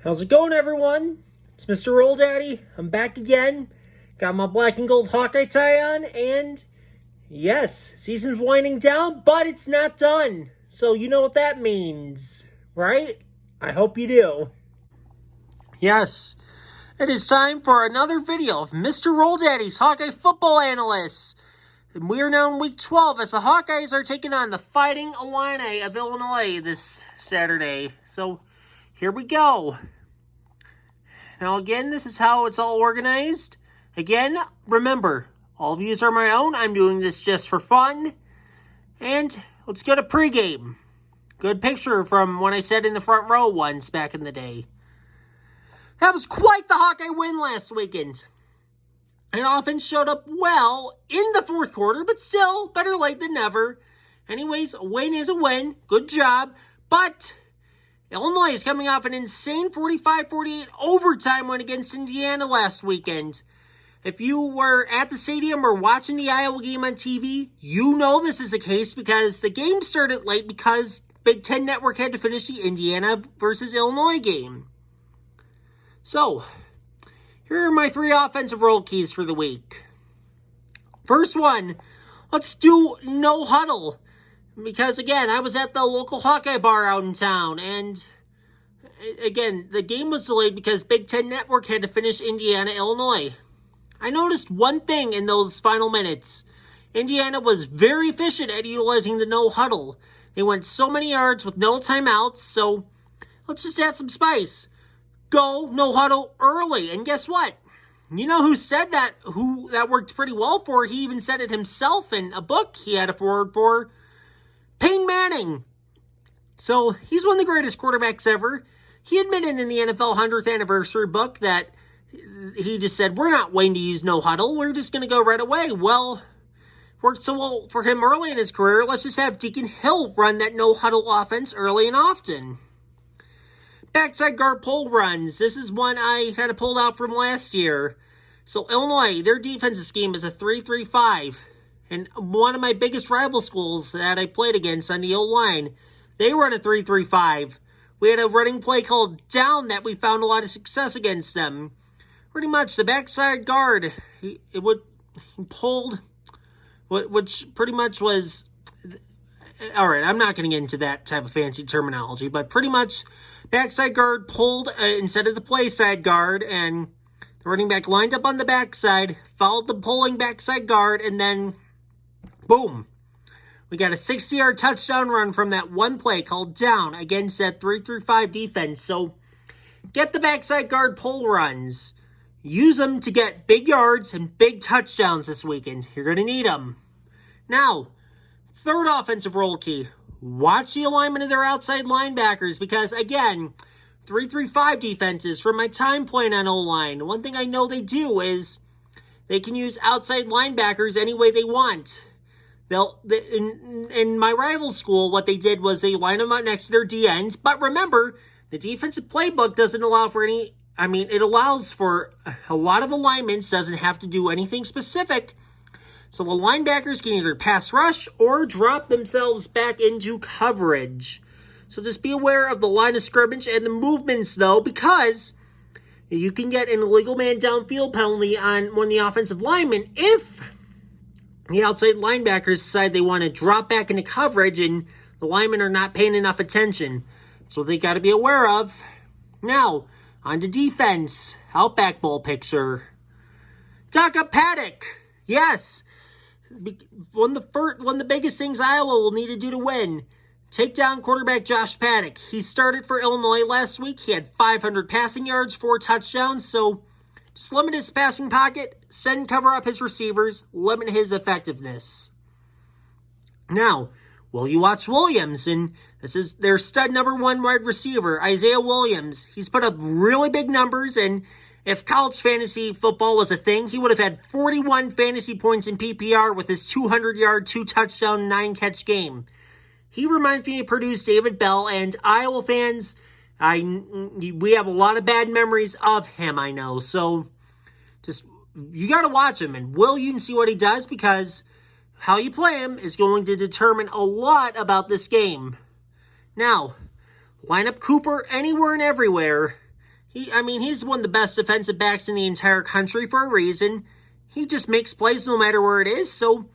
How's it going, everyone? It's Mr. Rolldaddy. I'm back again. Got my black and gold Hawkeye tie on, and yes, season's winding down, but it's not done. So you know what that means, right? I hope you do. Yes, it is time for another video of Mr. Rolldaddy's Hawkeye football analysts. And we are now in week 12 as the Hawkeyes are taking on the Fighting Illini of Illinois this Saturday. So here we go. Now again, this is how it's all organized. Again, remember, all views are my own. I'm doing this just for fun. And let's get a pregame. Good picture from when I sat in the front row once back in the day. That was quite the Hawkeye win last weekend. And offense showed up well in the fourth quarter, but still, better late than never. Anyways, a win is a win. Good job. But Illinois is coming off an insane 45-48 overtime win against Indiana last weekend. If you were at the stadium or watching the Iowa game on TV, you know this is the case because the game started late because Big Ten Network had to finish the Indiana versus Illinois game. So, here are my 3 offensive role keys for the week. First one, let's do no huddle. Because, again, I was at the local Hawkeye bar out in town, and, again, the game was delayed because Big Ten Network had to finish Indiana, Illinois. I noticed one thing in those final minutes. Indiana was very efficient at utilizing the no huddle. They went so many yards with no timeouts, so let's just add some spice. Go no huddle early, and guess what? You know who said that, who that worked pretty well for? He even said it himself in a book he had a forward for. Peyton Manning. So, he's one of the greatest quarterbacks ever. He admitted in the NFL 100th anniversary book that he just said, we're not waiting to use no huddle. We're just going to go right away. Well, worked so well for him early in his career. Let's just have Deacon Hill run that no huddle offense early and often. Backside guard pull runs. This is one I kind of pulled out from last year. So, Illinois, their defensive scheme is a 3-3-5. And one of my biggest rival schools that I played against on the O-line, they run a 3-3-5. We had a running play called down that we found a lot of success against them. Pretty much the backside guard, he pulled, which pretty much was, all right, I'm not going to get into that type of fancy terminology, but pretty much backside guard pulled instead of the play side guard, and the running back lined up on the backside, followed the pulling backside guard, and then boom. We got a 60-yard touchdown run from that one play called down against that 3-3-5 defense. So get the backside guard pull runs. Use them to get big yards and big touchdowns this weekend. You're going to need them. Now, third offensive role key. Watch the alignment of their outside linebackers because, again, 3-3-5 defenses, from my time playing on O-line, one thing I know they do is they can use outside linebackers any way they want. In my rival school, what they did was they line them up next to their DNs. But remember, the defensive playbook doesn't allow for any, it allows for a lot of alignments, doesn't have to do anything specific. So the linebackers can either pass rush or drop themselves back into coverage. So just be aware of the line of scrimmage and the movements, though, because you can get an illegal man downfield penalty on one of the offensive linemen if the outside linebackers decide they want to drop back into coverage and the linemen are not paying enough attention. So they got to be aware of. Now, on to defense. Outback Bowl picture. Dock up Paddock. Yes. One of the biggest things Iowa will need to do to win. Take down quarterback Josh Paddock. He started for Illinois last week. He had 500 passing yards, 4 touchdowns. So just limit his passing pocket, send cover up his receivers, limit his effectiveness. Now, will you watch Williams? And this is their stud number 1 wide receiver, Isaiah Williams. He's put up really big numbers, and if college fantasy football was a thing, he would have had 41 fantasy points in PPR with his 200-yard, 2-touchdown, 9-catch game. He reminds me of Purdue's David Bell, and Iowa fans, we have a lot of bad memories of him, I know. So, just, you got to watch him, and you can see what he does, because how you play him is going to determine a lot about this game. Now, line up Cooper anywhere and everywhere. He's one of the best defensive backs in the entire country for a reason. He just makes plays no matter where it is, so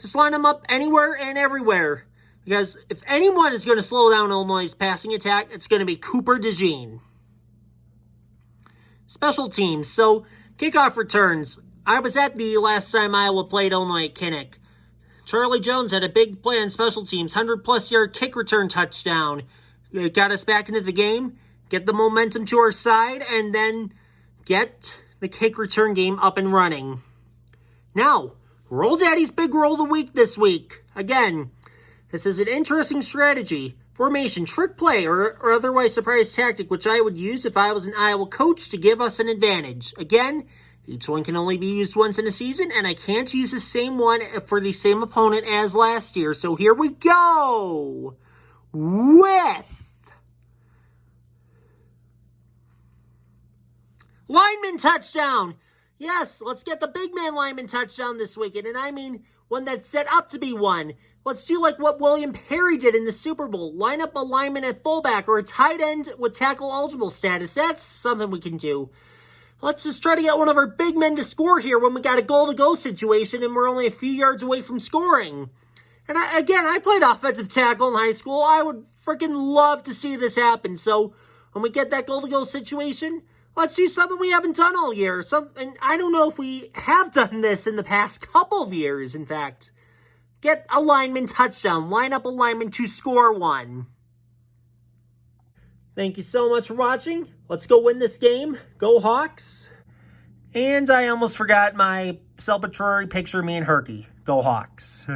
just line him up anywhere and everywhere. Because if anyone is going to slow down Illinois' passing attack, it's going to be Cooper DeJean. Special teams. So, kickoff returns. I was at the last time Iowa played Illinois at Kinnick. Charlie Jones had a big play on special teams, 100-plus yard kick return touchdown. It got us back into the game, get the momentum to our side, and then get the kick return game up and running. Now, Rolldaddy's big roll of the week this week. Again, this is an interesting strategy, formation, trick play, or otherwise surprise tactic, which I would use if I was an Iowa coach to give us an advantage. Again, each one can only be used once in a season, and I can't use the same one for the same opponent as last year. So here we go with lineman touchdown. Yes, let's get the big man lineman touchdown this weekend, and I mean one that's set up to be one. Let's do like what William Perry did in the Super Bowl. Line up a lineman at fullback or a tight end with tackle eligible status. That's something we can do. Let's just try to get one of our big men to score here when we got a goal-to-go situation and we're only a few yards away from scoring. And I played offensive tackle in high school. I would freaking love to see this happen. So when we get that goal-to-go situation, let's do something we haven't done all year. And I don't know if we have done this in the past couple of years, in fact. Get a lineman touchdown. Line up a lineman to score one. Thank you so much for watching. Let's go win this game. Go Hawks. And I almost forgot my celebratory picture of me and Herky. Go Hawks.